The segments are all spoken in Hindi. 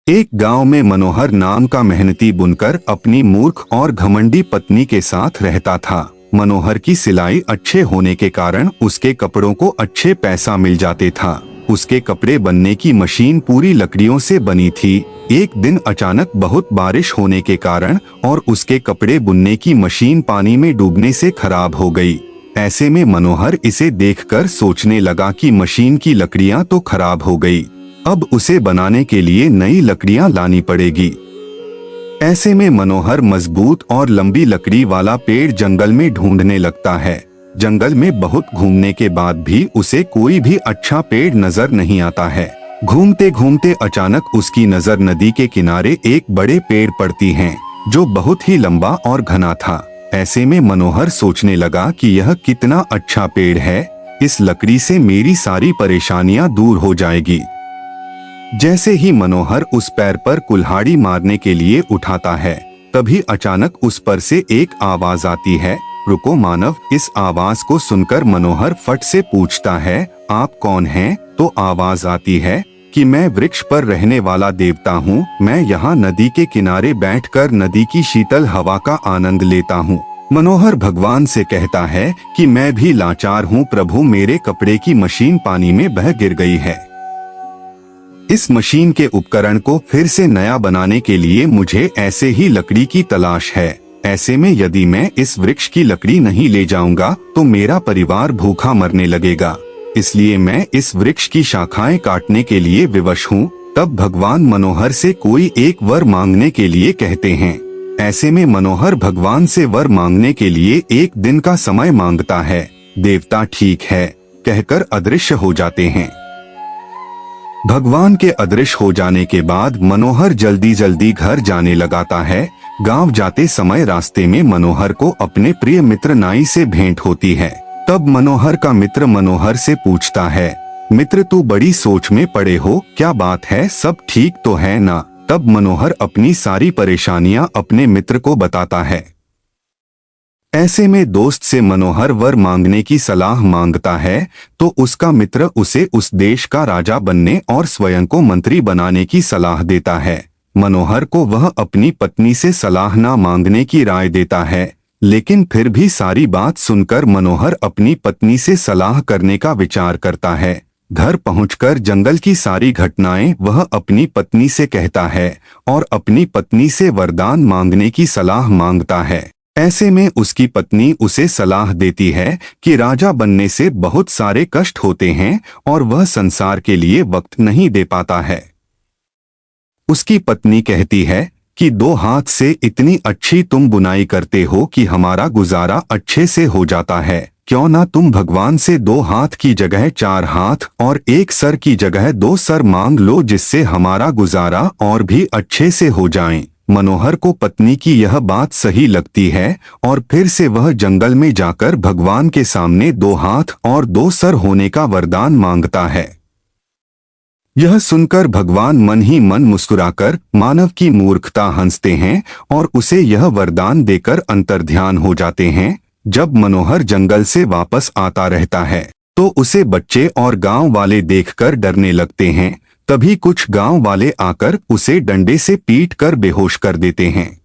एक गांव में मनोहर नाम का मेहनती बुनकर अपनी मूर्ख और घमंडी पत्नी के साथ रहता था। मनोहर की सिलाई अच्छे होने के कारण उसके कपड़ों को अच्छे पैसा मिल जाते था। उसके कपड़े बनने की मशीन पूरी लकड़ियों से बनी थी। एक दिन अचानक बहुत बारिश होने के कारण और उसके कपड़े बुनने की मशीन पानी में डूबने से खराब हो गई। ऐसे में मनोहर इसे देखकर सोचने लगा कि मशीन की लकड़ियां तो खराब हो गई, अब उसे बनाने के लिए नई लकड़ियां लानी पड़ेगी। ऐसे में मनोहर मजबूत और लंबी लकड़ी वाला पेड़ जंगल में ढूंढने लगता है। जंगल में बहुत घूमने के बाद भी उसे कोई भी अच्छा पेड़ नजर नहीं आता है। घूमते घूमते अचानक उसकी नजर नदी के किनारे एक बड़े पेड़ पड़ती है जो बहुत ही लंबा और घना था। ऐसे में मनोहर सोचने लगा कि यह कितना अच्छा पेड़ है, इस लकड़ी से मेरी सारी परेशानियां दूर हो जाएगी। जैसे ही मनोहर उस पैर पर कुल्हाड़ी मारने के लिए उठाता है, तभी अचानक उस पर से एक आवाज आती है, रुको मानव। इस आवाज को सुनकर मनोहर फट से पूछता है, आप कौन हैं? तो आवाज आती है कि मैं वृक्ष पर रहने वाला देवता हूँ। मैं यहाँ नदी के किनारे बैठकर नदी की शीतल हवा का आनंद लेता हूँ। मनोहर भगवान से कहता है कि मैं भी लाचार हूँ प्रभु, मेरे कपड़े की मशीन पानी में बह गिर गई है। इस मशीन के उपकरण को फिर से नया बनाने के लिए मुझे ऐसे ही लकड़ी की तलाश है। ऐसे में यदि मैं इस वृक्ष की लकड़ी नहीं ले जाऊंगा तो मेरा परिवार भूखा मरने लगेगा, इसलिए मैं इस वृक्ष की शाखाएं काटने के लिए विवश हूँ। तब भगवान मनोहर से कोई एक वर मांगने के लिए कहते हैं। ऐसे में मनोहर भगवान से वर मांगने के लिए एक दिन का समय मांगता है। देवता ठीक है कहकर अदृश्य हो जाते हैं। भगवान के अदृश्य हो जाने के बाद मनोहर जल्दी जल्दी घर जाने लगाता है। गांव जाते समय रास्ते में मनोहर को अपने प्रिय मित्र नाई से भेंट होती है। तब मनोहर का मित्र मनोहर से पूछता है, मित्र तू बड़ी सोच में पड़े हो, क्या बात है, सब ठीक तो है ना? तब मनोहर अपनी सारी परेशानियां अपने मित्र को बताता है। ऐसे में दोस्त से मनोहर वर मांगने की सलाह मांगता है तो उसका मित्र उसे उस देश का राजा बनने और स्वयं को मंत्री बनाने की सलाह देता है। मनोहर को वह अपनी पत्नी से सलाह न मांगने की राय देता है, लेकिन फिर भी सारी बात सुनकर मनोहर अपनी पत्नी से सलाह करने का विचार करता है। घर पहुंचकर जंगल की सारी घटनाएं वह अपनी पत्नी से कहता है और अपनी पत्नी से वरदान मांगने की सलाह मांगता है। ऐसे में उसकी पत्नी उसे सलाह देती है कि राजा बनने से बहुत सारे कष्ट होते हैं और वह संसार के लिए वक्त नहीं दे पाता है। उसकी पत्नी कहती है कि 2 हाथ से इतनी अच्छी तुम बुनाई करते हो कि हमारा गुजारा अच्छे से हो जाता है। क्यों ना तुम भगवान से 2 हाथ की जगह 4 हाथ और 1 सर की जगह 2 सर मांग लो, जिससे हमारा गुजारा और भी अच्छे से हो जाए। मनोहर को पत्नी की यह बात सही लगती है और फिर से वह जंगल में जाकर भगवान के सामने 2 हाथ और 2 सर होने का वरदान मांगता है। यह सुनकर भगवान मन ही मन मुस्कुराकर मानव की मूर्खता हंसते हैं और उसे यह वरदान देकर अंतर्ध्यान हो जाते हैं। जब मनोहर जंगल से वापस आता रहता है तो उसे बच्चे और गांव वाले देखकर डरने लगते हैं। तभी कुछ गांव वाले आकर उसे डंडे से पीटकर बेहोश कर देते हैं।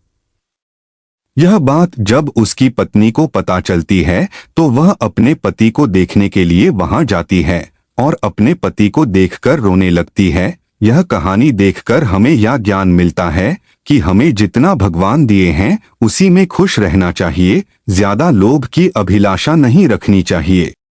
यह बात जब उसकी पत्नी को पता चलती है तो वह अपने पति को देखने के लिए वहां जाती है और अपने पति को देखकर रोने लगती है। यह कहानी देखकर हमें यह ज्ञान मिलता है कि हमें जितना भगवान दिए हैं उसी में खुश रहना चाहिए, ज्यादा लोभ की अभिलाषा नहीं रखनी चाहिए।